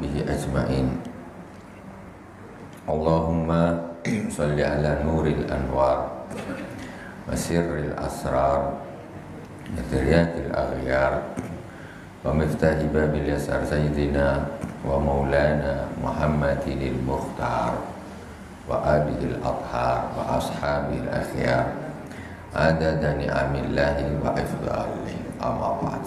وصحبه أجمعين. اللهم صل على نور الأنوار وسر الأسرار وترياق الأغيار ومفتاح باب اليسار سيدنا ومولانا محمد المختار وآله الأطهار وأصحابه الأخيار عدد نعم الله وإفضاله. أما بعد.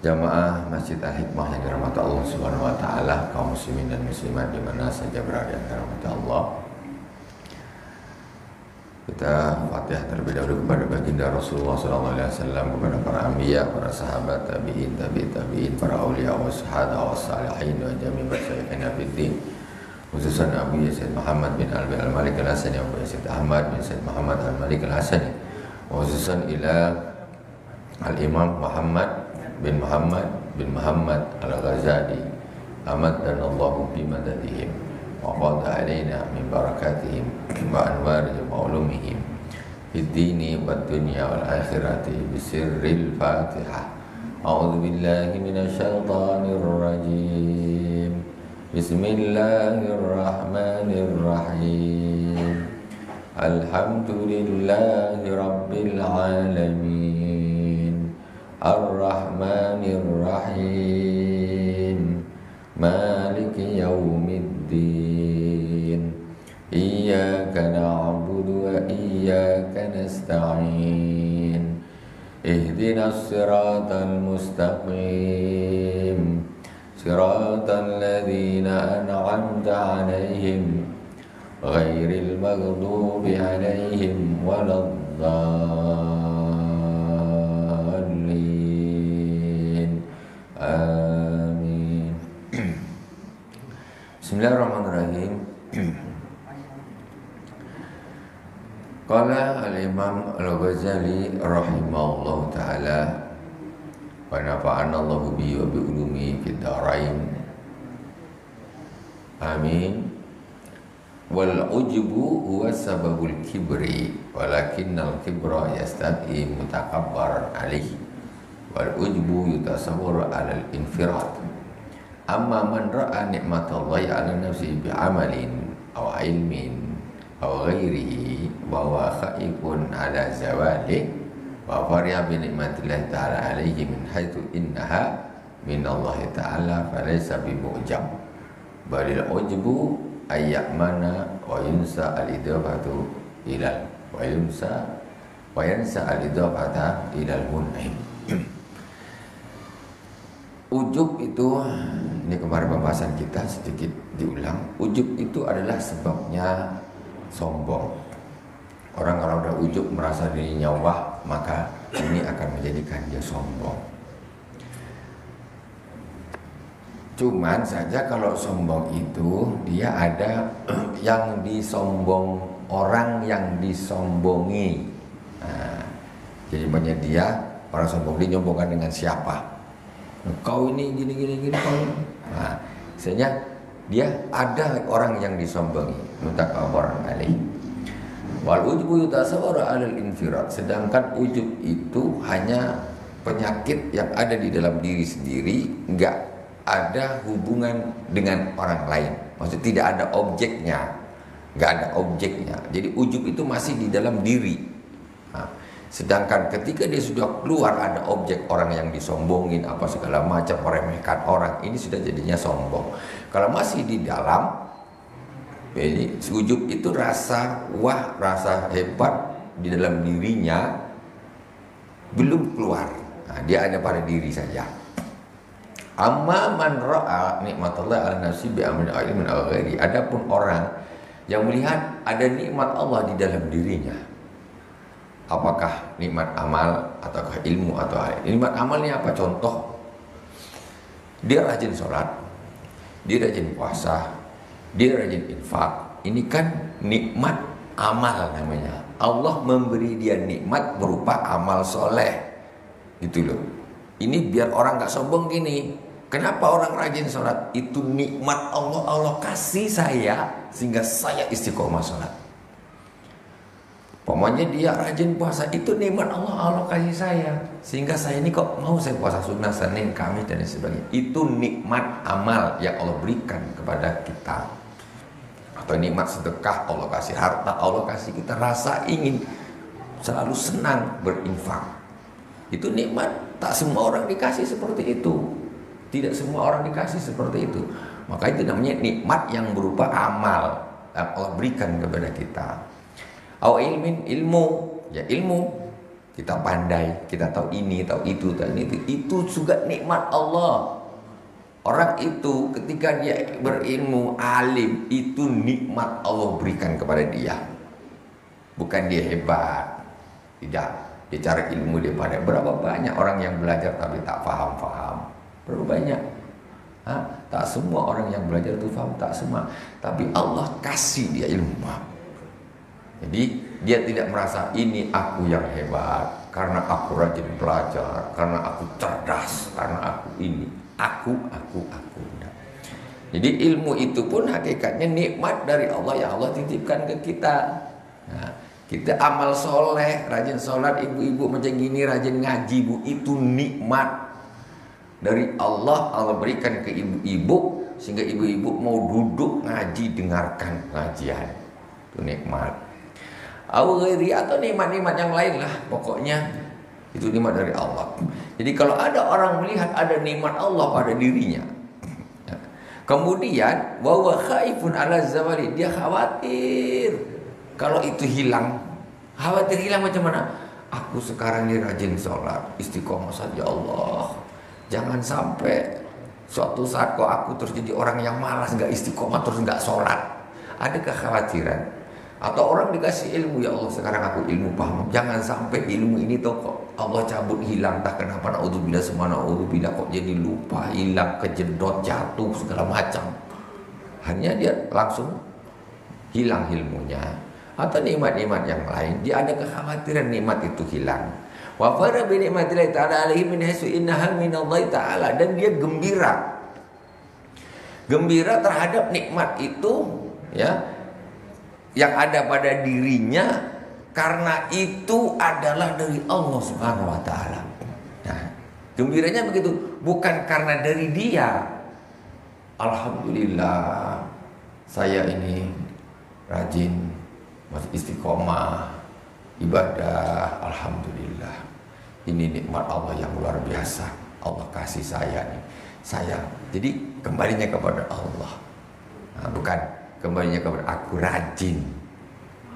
Jamaah Masjid Al-Hikmah yang dirahmati Allah Subhanahu wa taala, kaum muslimin dan muslimat di mana saja berada yang dirahmati Allah. Kita Fatihah terlebih dahulu kepada baginda Rasulullah sallallahu alaihi wasallam, kepada para anbiya, para sahabat, tabi'in, tabi'in, para auliya wa syuhada wa salihin wa jami' masyayikhina fid din. Khususan Abu Sayyid Muhammad bin Alwi Al-Malik Al-Hasani, Abu Sayyid Ahmad bin Sayyid Muhammad Al-Malik Al-Hasani. Khususan ila Al-Imam Muhammad bin Muhammad Al-Ghazali amaddanallahu bi madadihim wa qada alaina min barakatihim wa anwarihim wa ulumihim fid dini wad dunya wal akhirati bisirril Fatihah. A'udzu billahi minasy syaithanir rajim. Bismillahirrahmanirrahim. Alhamdulillahi rabbil alamin. Ar-Rahmanir Rahim. Maliki yaumiddin. Iyyaka na'budu wa iyyaka nasta'in. Ihdinas siratal mustaqim. Siratal ladzina an'amta 'alaihim ghairil maghdubi 'alaihim waladdallin. Amin. Bismillahirrahmanirrahim. Qala al-Imam Al-Ghazali rahimahullah ta'ala wa nafa'ana Allahu bihi wa bi ulumi fid dharain. Amin. Wal ujbu huwa sababul kibri walakinnal kibra yastati mutakabbaran alaihi wal ujbu yutasawwaru alal infirad. Amma man ra'a nikmatallahi ala nafsihi bi amalin aw ilmin aw ghairihi wa huwa khaifun ala zawali wa fariha bi nikmatillahi ta'ala alaihi min haitsu innaha min Allah ta'ala falaysa bi mu'jab balil ujbu ayyamana wa yunsa al-idafatu ilal wa yansa al-idafata ilal mun'im. Ujub itu, ini kemarin pembahasan kita sedikit diulang. Ujub itu adalah sebabnya sombong. Orang kalau udah ujub merasa dirinya wah, maka ini akan menjadikan dia sombong. Cuman saja kalau sombong itu dia ada yang disombong, orang yang disombongi. Nah, jadi banyak dia orang sombong dinyombongkan dengan siapa? Kau ini gini kau. Nah, sehingga dia ada orang yang disombongi, mutakabbaran alaih. Wal ujbu yutasawwaru alal infirad. Sedangkan ujub itu hanya penyakit yang ada di dalam diri sendiri, enggak ada hubungan dengan orang lain. Maksudnya tidak ada objeknya, enggak ada objeknya. Jadi ujub itu masih di dalam diri. Nah, sedangkan ketika dia sudah keluar ada objek, orang yang disombongin apa segala macam, meremehkan orang, ini sudah jadinya sombong. Kalau masih di dalam, ini ujub itu rasa wah, rasa hebat di dalam dirinya belum keluar. Nah, dia ada pada diri saja. Amma man ra'a nikmatullah ala nafsi bi amrin ilmin aw ghairi. Adapun orang yang melihat ada nikmat Allah di dalam dirinya, apakah nikmat amal ataukah ilmu atau nikmat amalnya apa? Contoh, dia rajin sholat, dia rajin puasa, dia rajin infak. Ini kan nikmat amal namanya. Allah memberi dia nikmat berupa amal soleh, gitu loh. Ini biar orang gak sombong gini. Kenapa orang rajin sholat? Itu nikmat Allah, Allah kasih saya sehingga saya istiqomah sholat. Pokoknya dia rajin puasa, itu nikmat Allah, Allah kasih saya. Sehingga saya ini kok mau saya puasa sunnah Senin, Kamis dan sebagainya. Itu nikmat amal yang Allah berikan kepada kita. Atau nikmat sedekah, Allah kasih harta, Allah kasih kita rasa ingin selalu senang berinfak. Itu nikmat, tak semua orang dikasih seperti itu. Tidak semua orang dikasih seperti itu. Maka itu namanya nikmat yang berupa amal yang Allah berikan kepada kita. Au ilmin, ilmu, ya ilmu. Kita pandai, kita tahu ini, tahu itu, tahu ini. Itu juga nikmat Allah. Orang itu ketika dia berilmu, alim, itu nikmat Allah berikan kepada dia. Bukan dia hebat. Tidak. Dia cari ilmu dia pandai. Berapa banyak orang yang belajar tapi tak paham-paham. Berapa banyak? Tak semua orang yang belajar itu paham, tak semua. Tapi Allah kasih dia ilmu. Jadi dia tidak merasa ini aku yang hebat karena aku rajin belajar, karena aku cerdas, karena aku ini, aku. Nah. Jadi ilmu itu pun hakikatnya nikmat dari Allah yang Allah titipkan ke kita. Nah, kita amal soleh, rajin sholat, ibu-ibu macam gini rajin ngaji, bu, itu nikmat dari Allah. Allah berikan ke ibu-ibu sehingga ibu-ibu mau duduk ngaji, dengarkan pengajian. Itu nikmat. Atau nikmat-nikmat yang lain lah, pokoknya itu nikmat dari Allah. Jadi kalau ada orang melihat ada nikmat Allah pada dirinya, kemudian wa huwa khaifun ala zawali, dia khawatir kalau itu hilang. Khawatir hilang macam mana? Aku sekarang ini rajin sholat, istiqomah saja Allah. Jangan sampai suatu saat kok aku terus jadi orang yang malas, nggak istiqomah, terus nggak sholat. Ada kekhawatiran. Atau orang dikasih ilmu, ya Allah sekarang aku ilmu paham, jangan sampai ilmu ini tuh kok Allah cabut hilang, tak kenapa, naudzubillah semua, naudzubillah kok jadi lupa, hilang, kejedot, jatuh segala macam. Hanya dia langsung hilang ilmunya. Atau nikmat-nikmat yang lain, dia ada kekhawatiran nikmat itu hilang. Wa fara bi nikmatillahi ta'ala alaihi min haitsu innaha minallahi ta'ala, dan dia gembira. Gembira terhadap nikmat itu, ya, yang ada pada dirinya, karena itu adalah dari Allah Subhanahu wa taala. Nah, gembiranya begitu, bukan karena dari dia. Alhamdulillah saya ini rajin, masih istiqomah ibadah, alhamdulillah. Ini nikmat Allah yang luar biasa. Allah kasih saya nih. Saya. Jadi kembalinya kepada Allah. Nah, bukan kembalinya kepada aku rajin,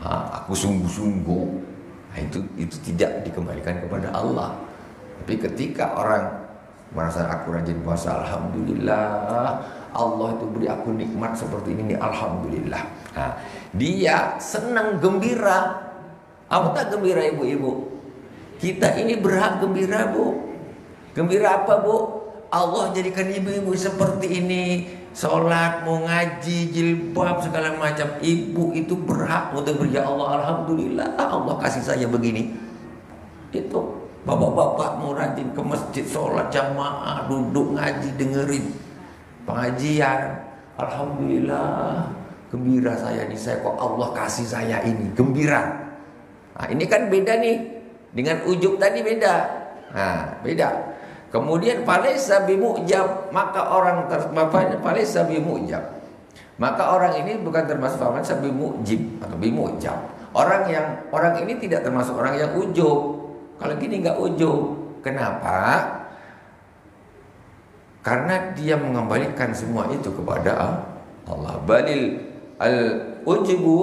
aku sungguh-sungguh. Nah, itu tidak dikembalikan kepada Allah. Tapi ketika orang merasa aku rajin puasa, alhamdulillah, Allah itu beri aku nikmat seperti ini, alhamdulillah. Nah, dia senang, gembira. Apa tak gembira ibu-ibu? Kita ini berhak gembira, bu. Gembira apa, bu? Allah jadikan ibu-ibu seperti ini, sholat, mau ngaji, jilbab, segala macam. Ibu itu berhak untuk ya Allah, alhamdulillah, Allah kasih saya begini. Itu bapak-bapak mau rajin ke masjid, sholat jamaah, duduk ngaji, dengerin pengajian, alhamdulillah, gembira saya nih, saya kok Allah kasih saya ini, gembira. Nah, ini kan beda nih dengan ujub tadi, beda. Nah, beda. Kemudian falaysa bimujab, maka orang falaysa bimujab, maka orang ini bukan termasuk falaysa bimujib atau bimujab. Orang ini tidak termasuk orang yang ujub. Kalau gini nggak ujub. Kenapa? Karena dia mengembalikan semua itu kepada Allah. Balil al-ujubu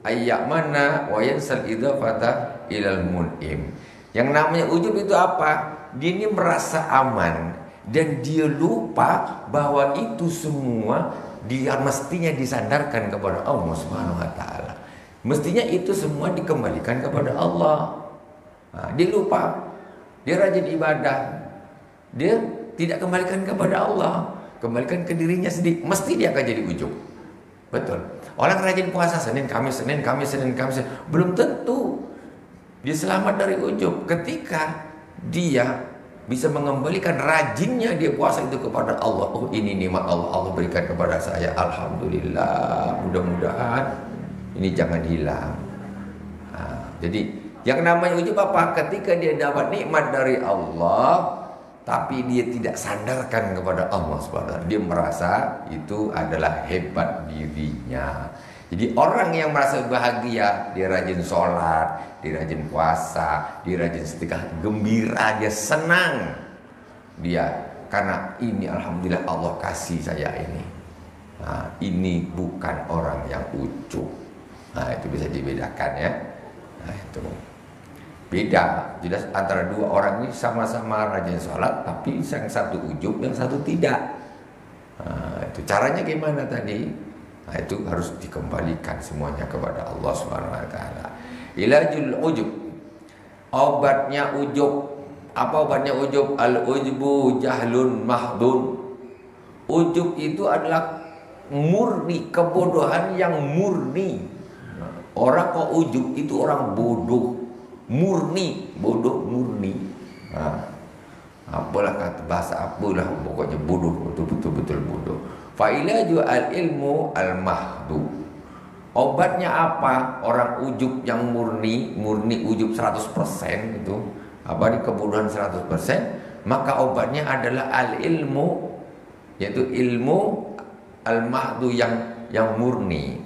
ayyamana wa yansal idafata ilal mun'im. Yang namanya ujub itu apa? Dia ini merasa aman dan dia lupa bahwa itu semua dia mestinya disandarkan kepada Allah Subhanahu wa taala. Mestinya itu semua dikembalikan kepada Allah. Nah, dia lupa. Dia rajin ibadah. Dia tidak kembalikan kepada Allah, kembalikan ke dirinya sendiri. Mesti dia akan jadi ujub. Betul. Orang rajin puasa Senin, Kamis, belum tentu dia selamat dari ujub. Ketika dia bisa mengembalikan rajinnya dia puasa itu kepada Allah. Oh, ini nikmat Allah berikan kepada saya, alhamdulillah. Mudah-mudahan ini jangan hilang. Nah, Jadi yang namanya ujub apa? Ketika dia dapat nikmat dari Allah, tapi dia tidak sandarkan kepada Allah SWT. Dia merasa itu adalah hebat dirinya. Jadi orang yang merasa bahagia, dia rajin sholat, dia rajin puasa, dia rajin sedekah, gembira, dia senang. Dia karena ini alhamdulillah Allah kasih saya ini. Nah, ini bukan orang yang ujub. Nah, itu bisa dibedakan ya. Nah, itu beda. Jelas antara dua orang ini sama-sama rajin sholat, tapi yang satu ujub, yang satu tidak. Nah, itu caranya gimana tadi? Nah, itu harus dikembalikan semuanya kepada Allah Subhanahu wa taala. Ilajul ujub. Obatnya ujub. Apa obatnya ujub? Al-ujbu jahlun mahdun. Ujub itu adalah murni, kebodohan yang murni. Orang kok ujub itu orang bodoh, murni, bodoh murni. Nah, apalah kata bahasa apalah, pokoknya bodoh, betul-betul bodoh. Failaju al-ilmu al-mahdu. Obatnya apa? Orang ujub yang murni ujub 100% itu, apa di kebodohan 100%, maka obatnya adalah al-ilmu, yaitu ilmu al-mahdu yang murni.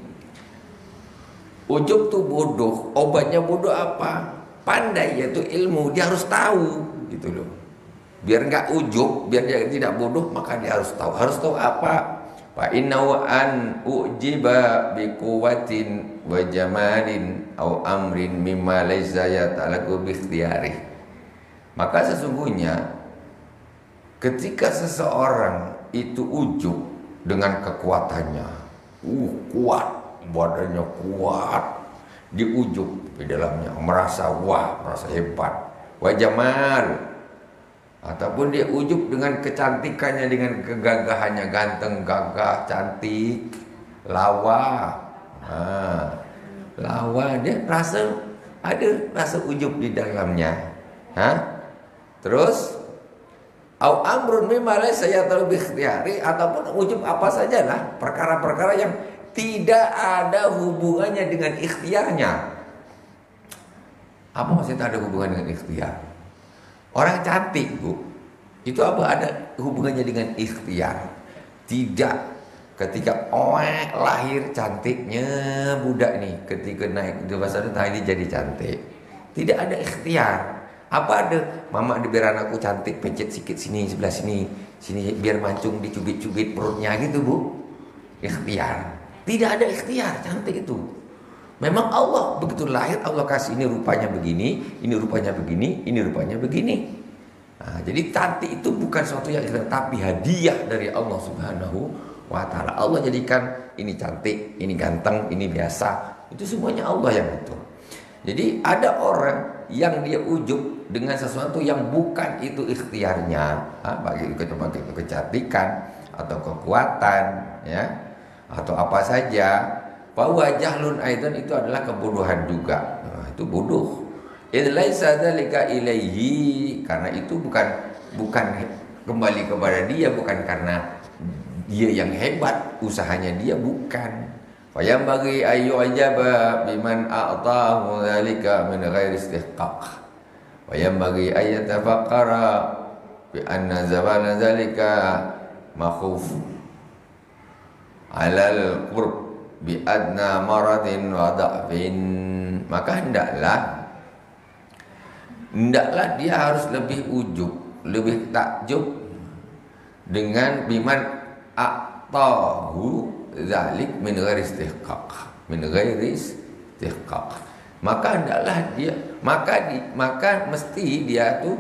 Ujub tuh bodoh, obatnya bodoh apa? Pandai, yaitu ilmu, dia harus tahu gitu loh. Biar enggak ujub, biar dia tidak bodoh, maka dia harus tahu. Harus tahu apa? Fa innahu an ujiba bi quwwatin wa jamalin aw amrin mimma laysa yata'allaqu bi ikhtiyari. Maka sesungguhnya ketika seseorang itu ujub dengan kekuatannya, kuat, badannya kuat, diujub di dalamnya, merasa wah, merasa hebat, wa jamal, ataupun dia ujub dengan kecantikannya, dengan kegagahannya, ganteng, gagah, cantik, lawa. Lawa, dia ada rasa ujub di dalamnya. Terus au amrun mimma laysa yata'allaqu bi ikhtiyari, ataupun ujub apa sajalah, perkara-perkara yang tidak ada hubungannya dengan ikhtiarnya. Apa maksudnya ada hubungan dengan ikhtiar? Orang cantik, Bu, itu apa ada hubungannya dengan ikhtiar? Tidak. Ketika lahir cantiknya budak nih, ketika naik dewasa tadi jadi cantik, tidak ada ikhtiar. Apa ada mama di biar anakku cantik, pencet sikit sini, sebelah sini biar mancung, dicubit-cubit perutnya gitu, Bu. Ikhtiar. Tidak ada ikhtiar cantik itu. Memang Allah begitu lahir, Allah kasih ini rupanya begini, ini rupanya begini, ini rupanya begini. Nah, jadi cantik itu bukan sesuatu yang ikhtiar, tapi hadiah dari Allah Subhanahu wa taala. Allah jadikan ini cantik, ini ganteng, ini biasa. Itu semuanya Allah yang atur. Jadi ada orang yang dia ujub dengan sesuatu yang bukan itu ikhtiarnya, bagi itu kecantikan atau kekuatan, ya, atau apa saja. Bahwa jahlun aidan itu adalah kebodohan juga. Nah, itu bodoh. Idlaisa dzalika ilaihi, karena itu bukan kembali kepada dia, bukan karena dia yang hebat, usahanya dia bukan. Fayam bagi ayu ajaba biman a'tahu dzalika min ghairi istihqaq. Fayam bagi ayatafaqqara bi anna zawala dzalika makhuf alal qurb bi adna maradin wa da'fin. Maka hendaklah dia harus lebih ujub, lebih takjub dengan biman a'tahu zalik min ghairi istihqaq, maka hendaklah dia, maka mesti dia tuh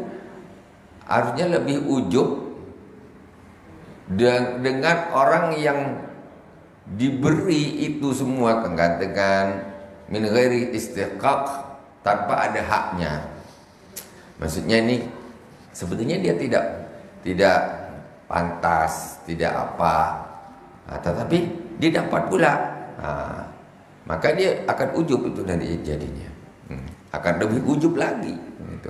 harusnya lebih ujub dengan orang yang diberi itu semua kegantengan min ghairi istihqaq, tanpa ada haknya. Maksudnya ini sebetulnya dia tidak pantas, tidak apa, tetapi dia dapat pula. Maka dia akan ujub itu nanti jadinya, akan lebih ujub lagi gitu.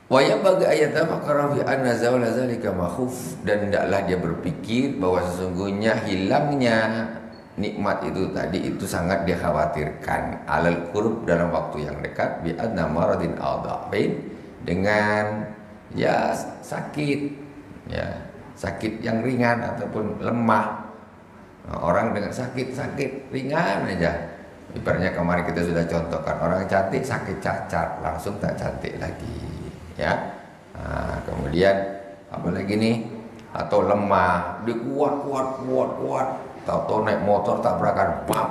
Wa yabaghi ayatafakkaru fi anna zawala zalika makhuf, dan hendaklah dia berpikir bahwa sesungguhnya hilangnya nikmat itu tadi itu sangat dikhawatirkan alal qurb dalam waktu yang dekat bi adna maradin aw dha'fin dengan ya sakit, ya sakit yang ringan ataupun lemah. Nah, orang dengan sakit ringan aja, ibaratnya kemarin kita sudah contohkan orang cantik sakit cacat langsung tak cantik lagi, ya. Nah, kemudian apalagi nih, atau lemah dia kuat, tahu naik motor tabrakan, pap,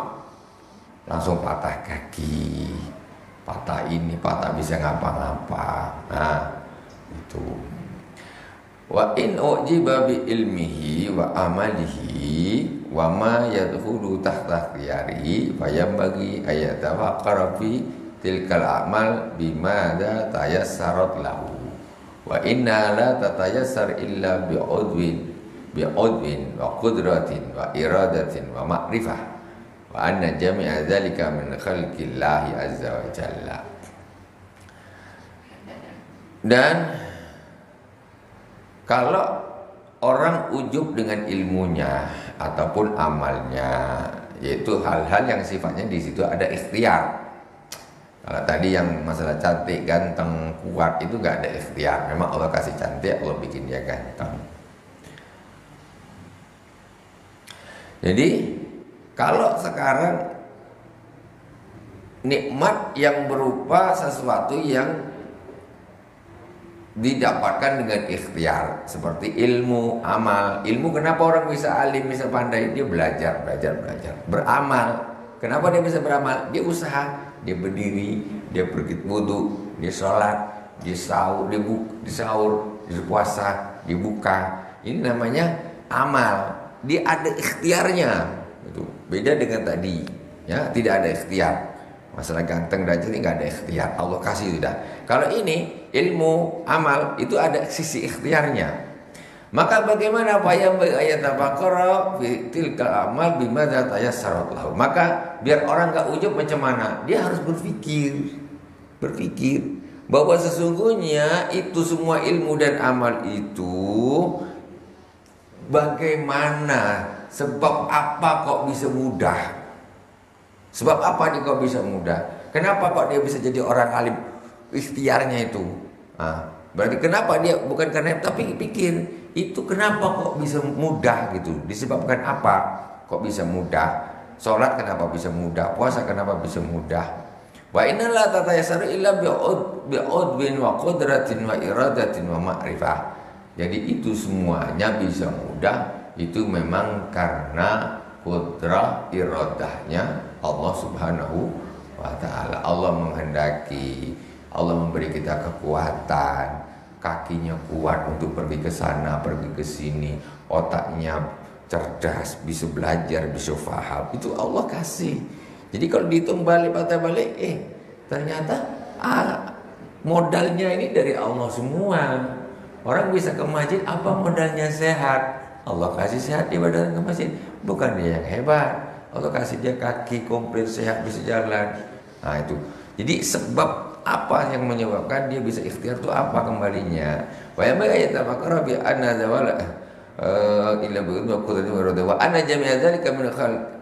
langsung patah kaki, patah ini, patah bisa ngapa-ngapa. Nah, itu. Wa in ujiba bi ilmihi wa amalihi wa ma yadkhulu tahta khiyari fayambagi ayatafaqqara fi tilkal a'mal bima da tayassarat lahu wa inna la tatayassar illa bi'udwin wa qudratin wa iradatin wa ma'rifah wa anna jami'a dzalika min khalqillahi azza wa jalla. Dan kalau orang ujub dengan ilmunya ataupun amalnya, yaitu hal-hal yang sifatnya di situ ada ikhtiar. Kalau tadi yang masalah cantik, ganteng, kuat itu gak ada ikhtiar. Memang Allah kasih cantik, Allah bikin dia ganteng. Jadi kalau sekarang nikmat yang berupa sesuatu yang didapatkan dengan ikhtiar seperti ilmu, amal. Ilmu, kenapa orang bisa alim, bisa pandai? Dia belajar. Beramal, kenapa dia bisa beramal? Dia usaha, dia berdiri, dia pergi wudu, dia sholat, dia sahur, dia puasa, dia buka. Ini namanya amal. Dia ada ikhtiarnya. Itu beda dengan tadi, ya, tidak ada ikhtiar. Masalah ganteng dan cantik nggak ada ikhtiar, Allah kasih sudah. Kalau ini ilmu, amal itu ada sisi ikhtiarnya. Maka bagaimana yang ayat Al-Baqarah tilkal amal bima tayassarat lahu. Maka biar orang nggak ujub macam mana, dia harus berpikir bahwa sesungguhnya itu semua ilmu dan amal itu bagaimana, sebab apa kok bisa mudah. Sebab apa dia kok bisa mudah? Kenapa kok dia bisa jadi orang alim? Ikhtiarnya itu. Nah, berarti kenapa dia, bukan karena, tapi pikir itu kenapa kok bisa mudah gitu? Disebabkan apa kok bisa mudah? Sholat kenapa bisa mudah? Puasa kenapa bisa mudah? Wa innala tatayassaru illa bi'udwin wa qudratin wa iradatin wa ma'rifah. Jadi itu semuanya bisa mudah itu memang karena kudrah iradahnya Allah subhanahu wa ta'ala. Allah menghendaki, Allah memberi kita kekuatan, kakinya kuat untuk pergi ke sana, pergi ke sini, otaknya cerdas, bisa belajar, bisa faham. Itu Allah kasih. Jadi kalau dihitung balik, ternyata modalnya ini dari Allah semua. Orang bisa ke masjid, apa modalnya? Sehat. Allah kasih sehat di badan ke masjid, bukan dia yang hebat. Allah kasih dia kaki komplit sehat, bisa jalan. Nah itu. Jadi sebab apa yang menyebabkan dia bisa ikhtiar itu apa kembalinya? Wa ya yatafakkaru bi anna zawala illa bi qudratin wa iradati wa anna jami'a dzalika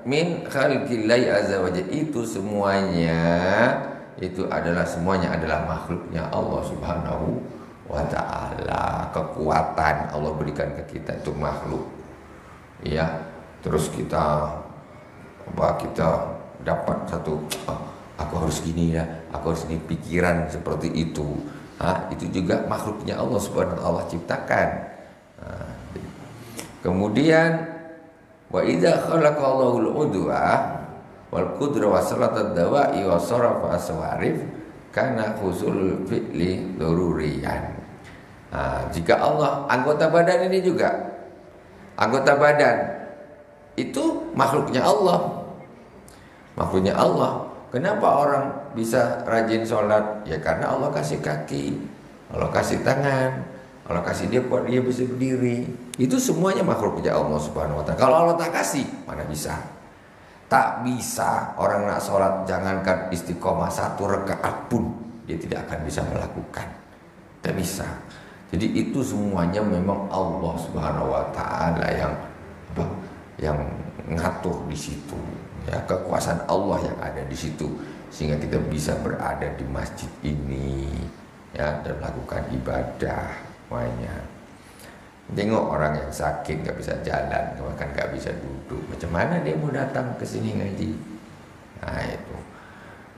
min khalqillahi azza wa jalla. Itu semuanya adalah makhluknya Allah subhanahu wa ta'ala. Kekuatan Allah berikan ke kita itu makhluk, ya. Terus kita dapat satu, aku harus gini ya, aku harus ini, pikiran seperti itu. Itu juga makhluknya Allah subhanahu wa ta'ala, Allah ciptakan. Kemudian wa idza khalaqallahu al-udwa wal qudra wa salatat dawa'i wa sarafa aswarif karena husul fi'li daruriyan. Jika Allah, anggota badan ini juga, anggota badan itu makhluknya Allah. Makhluknya Allah. Kenapa orang bisa rajin sholat? Ya karena Allah kasih kaki, Allah kasih tangan, Allah kasih dia buat dia bisa berdiri. Itu semuanya makhluknya Allah subhanahu wa ta'ala. Kalau Allah tak kasih, mana bisa? Tak bisa orang nak sholat, jangankan istiqomah 1 rakaat pun dia tidak akan bisa melakukan. Tak bisa. Jadi itu semuanya memang Allah subhanahu wa ta'ala yang ngatur di situ. Ya, kekuasaan Allah yang ada di situ sehingga kita bisa berada di masjid ini ya dan melakukan ibadah semuanya. Tengok orang yang sakit nggak bisa jalan, bahkan nggak bisa duduk, macam mana dia mau datang ke sini ngaji? Nah itu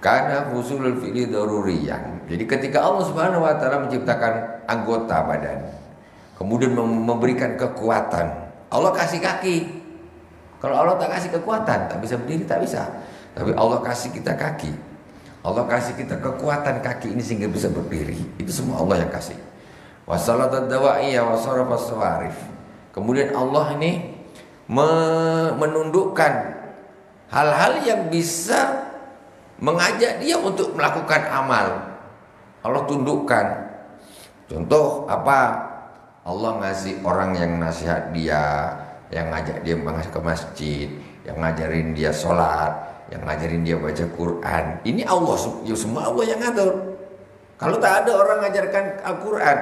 karena husulul fi'li daruriyan. Jadi ketika Allah Subhanahu wa taala menciptakan anggota badan, kemudian memberikan kekuatan, Allah kasih kaki. Kalau Allah tak kasih kekuatan, tak bisa berdiri, tak bisa. Tapi Allah kasih kita kaki, Allah kasih kita kekuatan kaki ini sehingga bisa berdiri. Itu semua Allah yang kasih. Wassalatad dawa'iyah wasarafas sawarif. Kemudian Allah ini menundukkan hal-hal yang bisa mengajak dia untuk melakukan amal. Allah tundukkan. Contoh apa? Allah ngasih orang yang nasihat dia, yang ngajak dia ke masjid, yang ngajarin dia sholat, yang ngajarin dia baca Quran. Ini Allah, ya semua Allah yang ngatur. Kalau tak ada orang ngajarkan Al-Quran,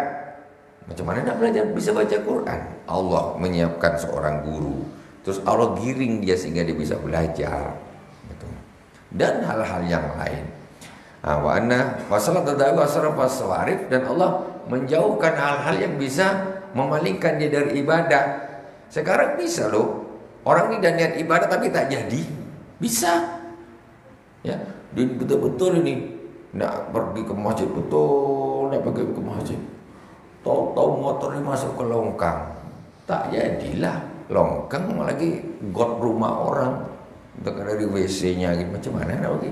macam mana nak belajar bisa baca Quran? Allah menyiapkan seorang guru, terus Allah giring dia sehingga dia bisa belajar, gitu. Dan hal-hal yang lain. Wa anna wasalat tadawi wasarafas sawarif, dan Allah menjauhkan hal-hal yang bisa memalingkan dia dari ibadah. Sekarang bisa loh, orang ini dan niat ibadah tapi tak jadi, bisa. Ya, dia betul-betul ini nak pergi ke masjid, betul nak pergi ke masjid. Tahu-tahu motornya masuk ke longkang, tak jadilah. Longkang lagi got rumah orang, dari WC-nya gitu, macam mana nak pergi?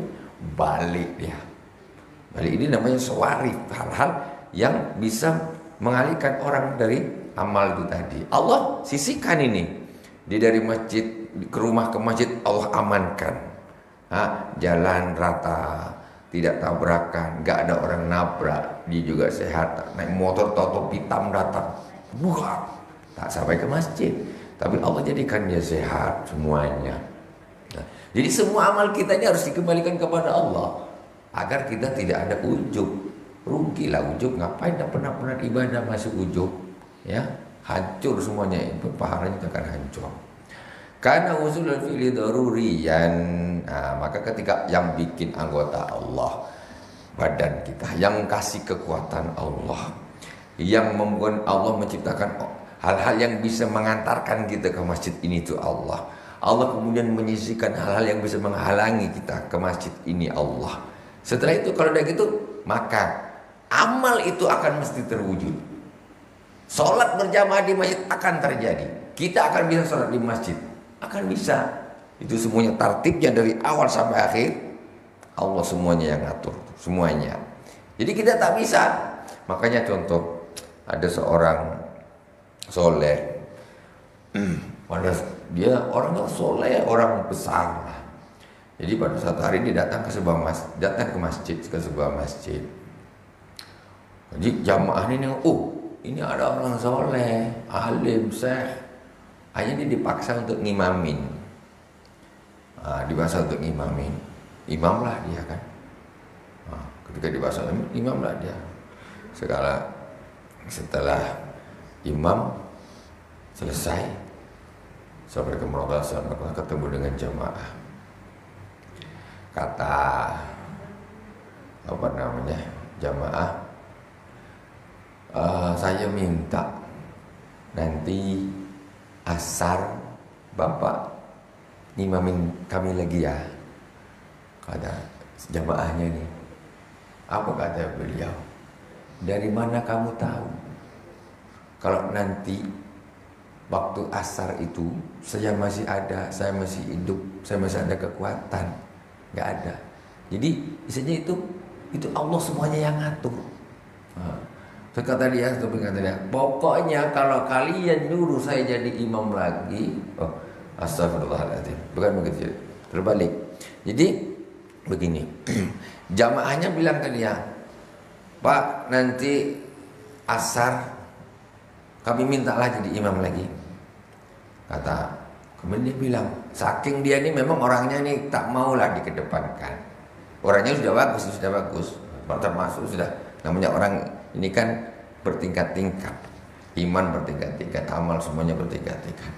Balik dia. Balik ini namanya sawarif, hal-hal yang bisa mengalihkan orang dari amal itu tadi. Allah sisihkan ini. Dia dari masjid ke rumah ke masjid Allah amankan. Jalan rata, tidak tabrakan, gak ada orang nabrak, dia juga sehat. Naik motor tahu-tahu hitam datang, buah, tak sampai ke masjid. Tapi Allah jadikan dia sehat semuanya. Nah, jadi semua amal kita ini harus dikembalikan kepada Allah agar kita tidak ada ujub. Rugilah ujub, ngapain tak pernah ibadah masuk ujub, ya hancur semuanya, pahalanya akan hancur. Karena usulul fi'li daruriyan. Maka ketika yang bikin anggota Allah, badan kita, yang kasih kekuatan Allah, yang membuat Allah menciptakan hal-hal yang bisa mengantarkan kita ke masjid ini itu Allah. Allah kemudian menyisihkan hal-hal yang bisa menghalangi kita ke masjid ini Allah. Setelah itu kalau udah gitu, maka amal itu akan mesti terwujud. Sholat berjamaah di masjid akan terjadi. Kita akan bisa sholat di masjid, akan bisa. Itu semuanya tartibnya dari awal sampai akhir Allah semuanya yang ngatur, semuanya. Jadi kita tak bisa. Makanya contoh, ada seorang soleh, dia orang soleh, orang besar. Jadi pada suatu hari dia datang ke sebuah masjid. Jadi jamaah ini nengok, ini ada orang soleh, alim, syekh. Hanya dia dipaksa untuk ngimamin. Dipaksa untuk ngimamin. Imamlah dia kan. Ketika dipaksa imamlah dia. Setelah imam selesai, sampai ketemu dengan jamaah. Kata jamaah, saya minta nanti asar Bapak ngimamin kami lagi ya. Kata jamaahnya nih. Apa kata beliau? Dari mana kamu tahu kalau nanti waktu asar itu saya masih ada, saya masih hidup, saya masih ada kekuatan? Gak ada. Jadi isinya itu Allah semuanya yang ngatur. Kata dia, pokoknya kalau kalian nyuruh saya jadi imam lagi, astagfirullahaladzim, bukan begitu, terbalik. Jadi begini, jamaahnya bilang ke dia, Pak, nanti asar kami mintalah jadi imam lagi. Kemudian dia bilang, saking dia ini memang orangnya ini tak maulah dikedepankan. Orangnya sudah bagus, termasuk sudah, namanya orang ini kan bertingkat-tingkat, iman bertingkat-tingkat, amal semuanya bertingkat-tingkat.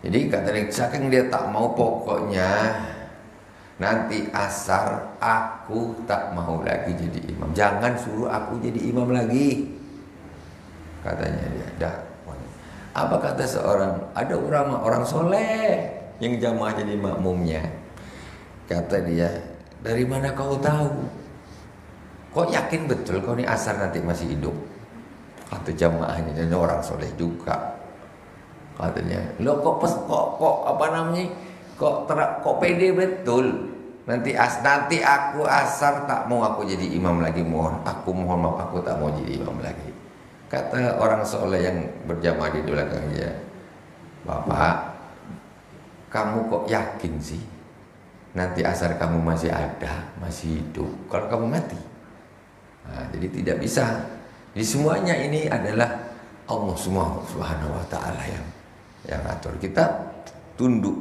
Jadi kata dia, saking dia tak mau, pokoknya nanti asar aku tak mau lagi jadi imam. Jangan suruh aku jadi imam lagi, katanya dia. Dah. Apa kata ada orang soleh yang jamaah jadi makmumnya. Kata dia, dari mana kau tahu? Kok yakin betul kau ini asar nanti masih hidup? Kata jamaahnya, ini orang soleh juga. Katanya, lo kok apa namanya? Kok pede betul? Nanti aku asar tak mau aku jadi imam lagi. Mohon maaf, aku tak mau jadi imam lagi. Kata orang soleh yang berjamaah di belakangnya, Bapak, kamu kok yakin sih nanti asar kamu masih ada, masih hidup kalau kamu mati? Nah, jadi tidak bisa. Jadi semuanya ini adalah Allah Subhanahu wa taala yang atur. Kita tunduk.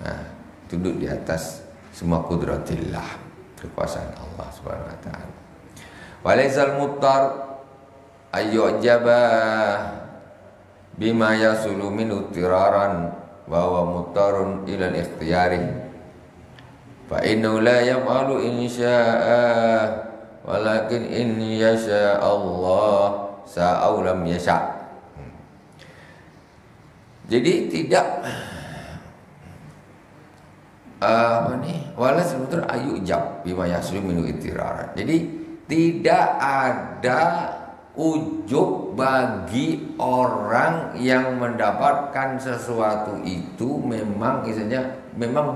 Nah, tunduk di atas semua kudratillah, kekuasaan Allah Subhanahu wa taala. Walaisal muttar ayyujaba bima yasulu min utiraran wa huwa muttarun ila al-ikhtiyari fa innahu la yaf'alu in syaa'a walakin in yasha Allah sa'aw lam yasha'. Jadi tidak wala sebutan ayyujab bima yasulu min utiraran. Jadi tidak ada ujub bagi orang yang mendapatkan sesuatu itu memang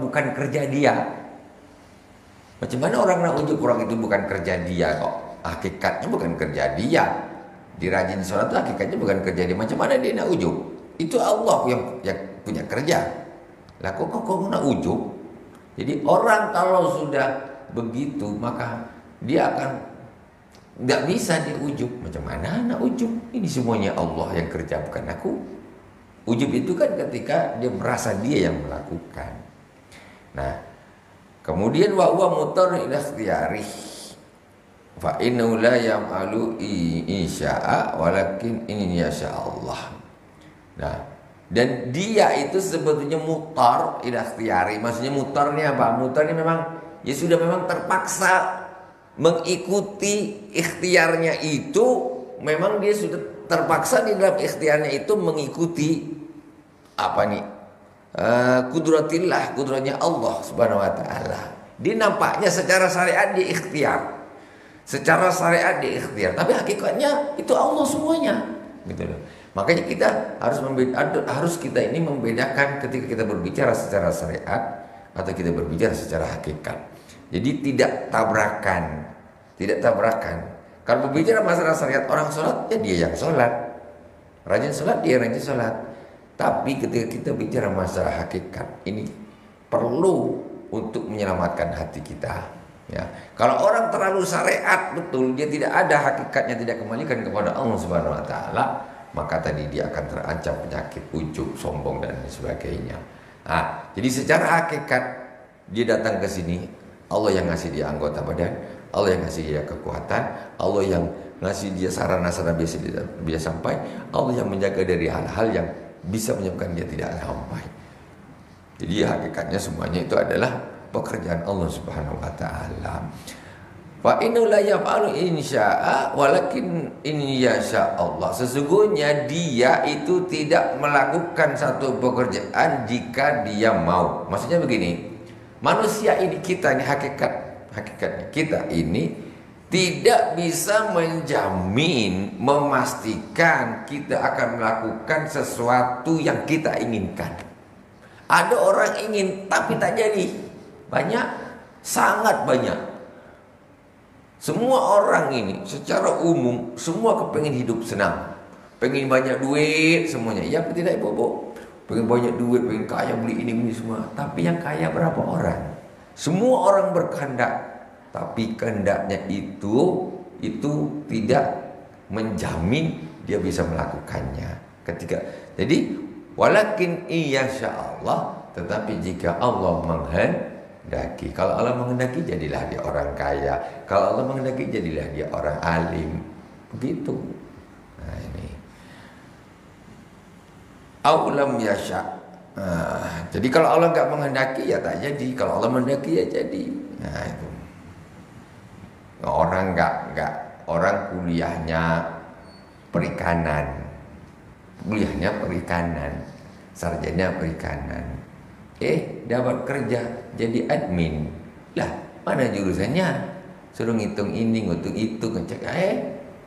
bukan kerja dia. Macam mana orang nak ujub? Orang itu bukan kerja dia kok. Hakikatnya bukan kerja dia. Dirajin sholat itu hakikatnya bukan kerja dia. Macam mana dia nak ujub? Itu Allah yang punya kerja. Lah kok nak ujub? Jadi orang kalau sudah begitu maka dia akan nggak bisa dia ujub. Macam mana anak ujub? Ini semuanya Allah yang kerja, bukan aku. Ujub itu kan ketika dia merasa dia yang melakukan. Nah, kemudian wa huwa mutar ila ikhtiyari fa innahu la yam'alu insya'a walakin in yasha Allah. Nah, dan dia itu sebetulnya mutar ila ikhtiyari. Maksudnya mutarnya apa? Mutarnya memang ya sudah memang terpaksa mengikuti ikhtiarnya itu, memang dia sudah terpaksa di dalam ikhtiarnya itu mengikuti apa nih? Kudratnya Allah Subhanahu wa taala. Dia nampaknya secara syariat dia ikhtiar. Secara syariat dia ikhtiar, tapi hakikatnya itu Allah semuanya. Gitu loh. Makanya kita harus kita ini membedakan ketika kita berbicara secara syariat atau kita berbicara secara hakikat. Jadi tidak tabrakan. Kalau berbicara masalah syariat, orang sholat ya dia yang sholat, rajin sholat dia rajin sholat. Tapi ketika kita bicara masalah hakikat, ini perlu untuk menyelamatkan hati kita. Ya, kalau orang terlalu syariat betul, dia tidak ada hakikatnya, tidak kembalikan kepada Allah Subhanahu Wa Taala, maka tadi dia akan terancam penyakit ujub, sombong dan sebagainya. Nah, jadi secara hakikat dia datang ke sini. Allah yang ngasih dia anggota badan, Allah yang ngasih dia kekuatan, Allah yang ngasih dia sarana-sarana biasa dia sampai, Allah yang menjaga dari hal-hal yang bisa menyebabkan dia tidak sampai. Jadi hakikatnya semuanya itu adalah pekerjaan Allah Subhanahu wa taala. Fa innahu la yaf'alu insya'a walakin in yasha Allah. Sesungguhnya dia itu tidak melakukan satu pekerjaan jika dia mau. Maksudnya begini, manusia ini, kita ini hakikatnya kita ini tidak bisa menjamin, memastikan kita akan melakukan sesuatu yang kita inginkan. Ada orang ingin tapi tak jadi. Banyak, sangat banyak. Semua orang ini secara umum semua kepengen hidup senang, pengen banyak duit semuanya. Ya tidak ibu-ibu? Pengen banyak duit, pengen kaya, beli ini beli semua. Tapi yang kaya berapa orang? Semua orang berkehendak, tapi kehendaknya itu tidak menjamin dia bisa melakukannya. Jadi walakin insya Allah, tetapi jika Allah menghendaki, kalau Allah menghendaki jadilah dia orang kaya, kalau Allah menghendaki jadilah dia orang alim, begitu. Nah ini aulam yasha, Jadi kalau Allah nggak menghendaki ya tak jadi, kalau Allah menghendaki ya jadi. Nah itu. Orang kuliahnya perikanan, sarjana perikanan. Dapat kerja jadi admin. Lah, mana jurusannya? Suruh ngitung ini, ngitung itu, ngecek.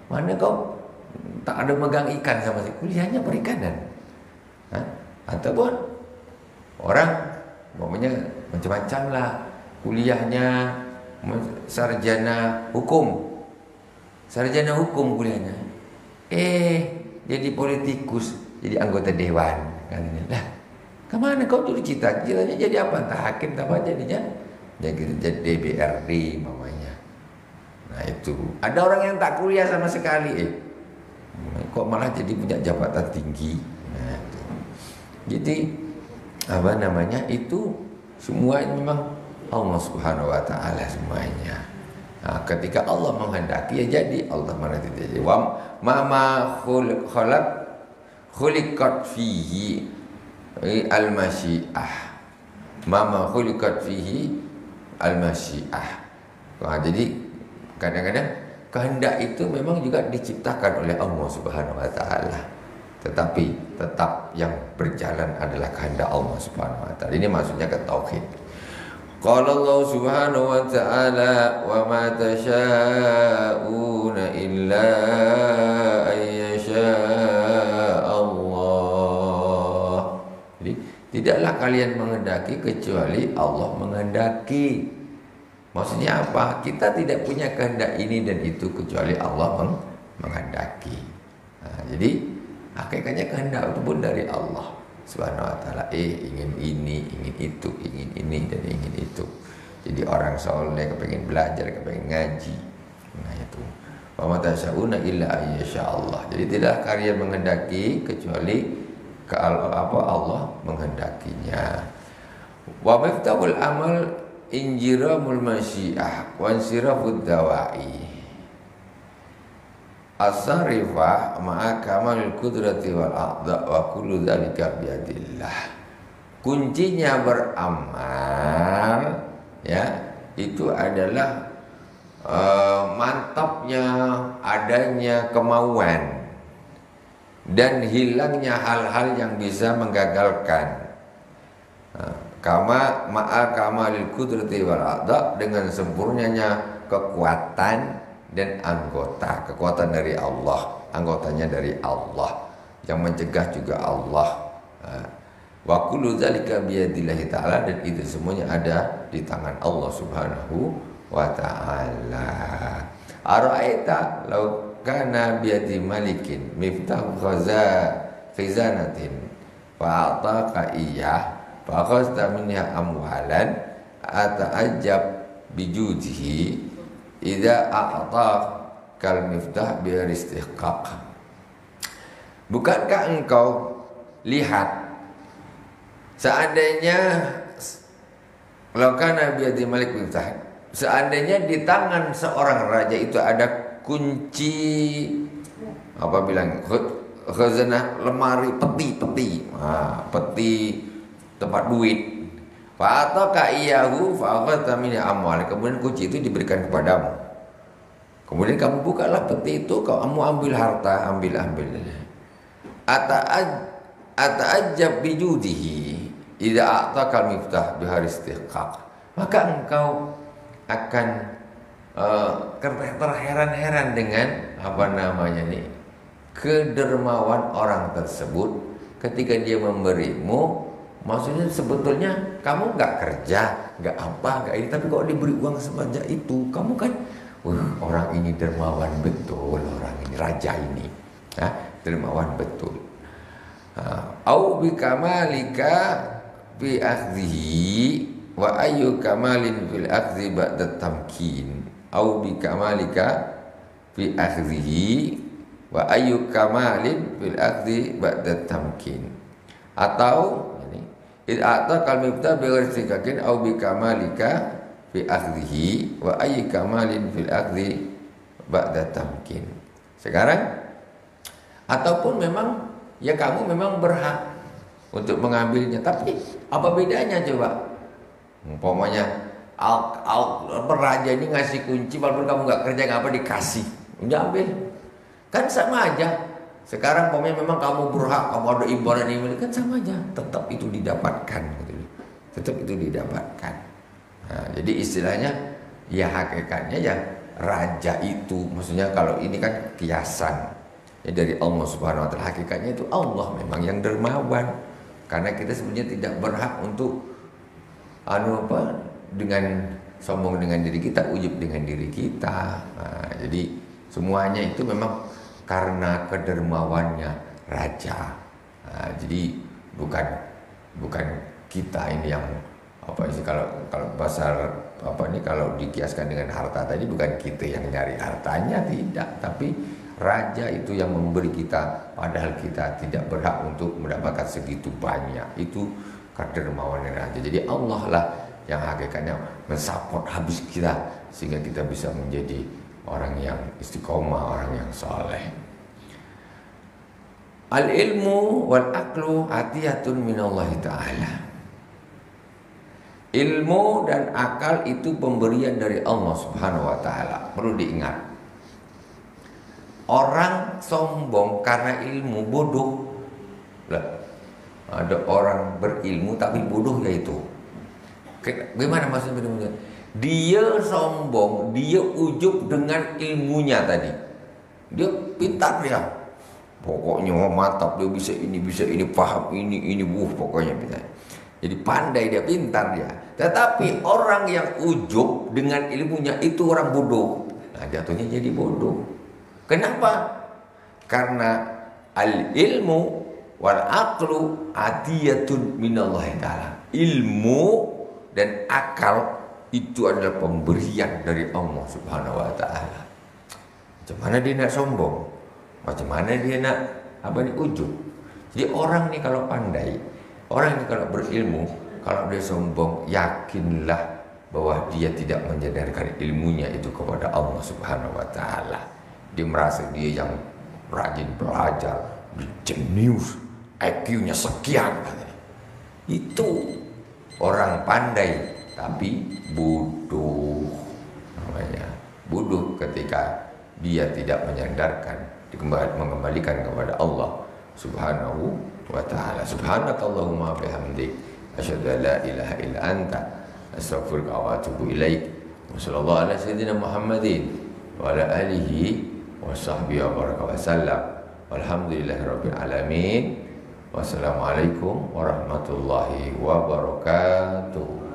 Mana kau tak ada megang ikan sama sekali. Kuliahnya perikanan. Ataupun orang pokoknya macam-macam lah kuliahnya, sarjana hukum kuliahnya, jadi politikus, jadi anggota dewan katanya. Lah kemana kau dulu cita-citanya jadi apa? Entah hakim, entah apa jadinya jadi DPRD mamanya. Nah itu ada orang yang tak kuliah sama sekali, kok malah jadi punya jabatan tinggi. Nah itu. Jadi itu semua memang Allah Subhanahu wa taala semuanya. Nah, ketika Allah menghendaki ya jadi, Allah menghendaki jadi. Wa ma khuliqat fihi al-masyiah. Ma khuliqat fihi al-masyiah. Nah, jadi kadang-kadang kehendak itu memang juga diciptakan oleh Allah Subhanahu wa taala. Tetapi tetap yang berjalan adalah kehendak Allah Subhanahu wa taala. Ini maksudnya ke tauhid. Qala Allah Subhanahu wa ta'ala wa ma tasha'una illa ayyasha Allah. Jadi tidaklah kalian menghendaki kecuali Allah menghendaki. Maksudnya apa? Kita tidak punya kehendak ini dan itu kecuali Allah menghendaki. Nah, jadi hakikatnya kehendak itu pun dari Allah Subhanahu wa taala. Ingin ini, ingin itu, ingin ini dan ingin itu. Jadi orang soleh kepengen belajar, kepengen ngaji. Nah itu. Wa ma tasyauna illa ayyasha Allah. Jadi tidak kalian menghendaki kecuali Allah menghendakinya. Wa miftahul amal injiramul masyiah wa insirafud dawai. As-sarifah ma'a kamalil qudrati wal a'dha wa kullu dzalika biyadillah. Kuncinya beramal ya itu adalah mantapnya adanya kemauan dan hilangnya hal-hal yang bisa menggagalkan. Kama ma'a kamalil qudrati wal a'dha, dengan sempurnanya kekuatan dan kekuatan dari Allah, anggotanya dari Allah, yang mencegah juga Allah. Wa kullu dzalika biyadillah ta'ala, dan itu semuanya ada di tangan Allah Subhanahu wa ta'ala. Ara'aita law kana biyadi malikin miftahu khazanatin fa ataka iyyah fa akhadta minha amwalan ata'ajjab bijudihi idza a'ta kal miftah bi istihqaq. Bukankah engkau lihat seandainya laukana bi malik miftah, seandainya di tangan seorang raja itu ada kunci apa bilang khazanah, lemari, peti tempat duit. Fa'ataka iyahu fa'akhadta min amwal, kemudian kunci itu diberikan kepadamu. Kemudian kamu bukalah peti itu, kamu ambil harta, ambil. Ata'ajjab bijudihi idza a'taka miftah bihar istihqaq. Maka engkau akan terheran-heran dengan kedermawan orang tersebut ketika dia memberimu. Maksudnya sebetulnya kamu nggak kerja, nggak ini, tapi kok diberi uang sebanyak itu, kamu kan, orang ini dermawan betul, orang ini raja ini, dermawan betul. Au bi kamalika fi akhdhihi wa ayyu kamalin fil akhdhi ba'da tamkin. Au bi kamalika fi akhdhihi wa ayyu kamalin fil akhdhi ba'da tamkin. Atau Id'ata kalmibta bighirtikakin au bikamalika fi akhdhihi wa ayyi kamalin fil akhdhi ba'da tamkin. Sekarang ataupun memang ya kamu memang berhak untuk mengambilnya. Tapi apa bedanya coba? Umpamanya raja ini ngasih kunci, walaupun kamu nggak kerja ngapa dikasih, udah ambil, kan sama aja. Sekarang memang kamu berhak, kamu ada ibadah ini, kan sama aja, tetap itu didapatkan, gitu. Tetap itu didapatkan. Nah, jadi istilahnya ya hakikatnya ya raja itu, maksudnya kalau ini kan kiasan ya dari Allah Subhanahu Wa Taala, hakikatnya itu Allah memang yang dermawan, karena kita sebenarnya tidak berhak untuk dengan sombong dengan diri kita, ujub dengan diri kita. Nah, jadi semuanya itu memang karena kedermawannya raja. Nah, jadi bukan kita ini yang apa sih, kalau bahasa kalau dikiaskan dengan harta tadi, bukan kita yang nyari hartanya, tidak, tapi raja itu yang memberi kita, padahal kita tidak berhak untuk mendapatkan segitu banyak. Itu kedermawannya raja. Jadi Allah lah yang hakikatnya mensupport habis kita, sehingga kita bisa menjadi orang yang istiqomah, orang yang soleh. Al-ilmu wal aqlu atiyatun minallahi ta'ala. Ilmu dan akal itu pemberian dari Allah Subhanahu wa taala. Perlu diingat. Orang sombong karena ilmu, bodoh. Lah, ada orang berilmu tapi bodoh, yaitu. Gimana maksudnya? Dia sombong, dia ujub dengan ilmunya tadi. Dia pintar ya. Pokoknya mantap, dia bisa ini, paham ini, pokoknya pintar. Jadi pandai dia, pintar dia. Tetapi orang yang ujub dengan ilmunya itu orang bodoh. Nah, jatuhnya jadi bodoh. Kenapa? Karena al-ilmu wal aqlu atiyatun minallahi ta'ala. Ilmu dan akal itu adalah pemberian dari Allah Subhanahu wa taala. Macam mana dia nak sombong? Macam mana dia nak ujub? Jadi orang ni kalau pandai, orang ini kalau berilmu, kalau dia sombong, yakinlah bahwa dia tidak menyandarkan ilmunya itu kepada Allah Subhanahu wa taala. Dia merasa dia yang rajin belajar, jenius, IQ-nya sekian. Itu orang pandai tapi bodoh namanya. Bodoh ketika dia tidak menyandarkan, mengembalikan kepada Allah Subhanahu wa ta'ala. Subhanakallahumma bihamdik, asyhadu an la ilaha illa anta, astaghfiruka wa atubu ilaik. Wassallallahu ala sayyidina Muhammadin wa ala alihi wa sahbihi wa baraka wa sallam. Walhamdulillahirabbil alamin. Wassalamualaikum warahmatullahi wabarakatuh.